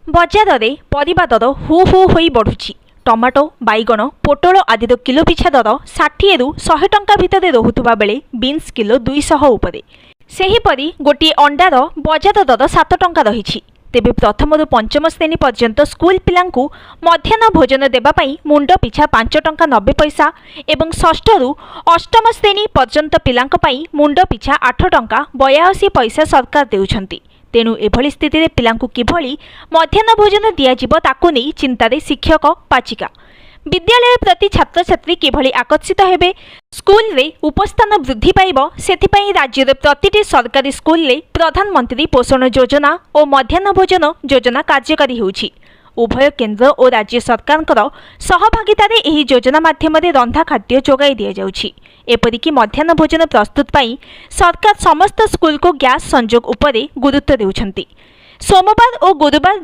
बजार में परिबा दर who who होई बढ़ुछि। टमाटो बैगण पोटल आदि किलो पिछा दर 60 रु 100 टंका भितर रहुथुबा बेले बीन्स किलो 200 उपरे। सेहीपरि गोटे अंडार बजार दर 7 टंका रही। तेबे प्रथम रु पंचम श्रेणी पर्यंत स्कूल पिलांकु मध्याह्न भोजन देवाई मुंड पिछा 5 टंका 90 पैसा एवं षष्ठ रु अष्टम श्रेणी पर्यंत पिलांक पई मुंड पिछा 8 टंका 82 पैसा सरकार देउछंती। तेणु एभली स्थिति रे पिलांकु किभली मध्याह्न भोजन दियाजिब ताकु नै चिंतारे शिक्षक पाचिका। विद्यालय प्रति छात्र छात्री किभली आकर्षित हेबे, स्कूल रे उपस्थान वृद्धि पाइब सेथिपई राज्य प्रतिटी सरकारी स्कूल रे प्रधानमंत्री पोषण योजना और मध्याह्न भोजन योजना कार्यकारी होउछि। उभय केंद्र और राज्य सरकारଙ୍କର सहभागितारे एही योजना माध्यम रंधा खाद्य जोगाई दिया जाउछि। एपरिकी मध्याह्न भोजन प्रस्तुत पाई सरकार समस्त स्कूल को गैस संजोग उपरे गुरुत्व देउछंती। सोमवार और गुरुवार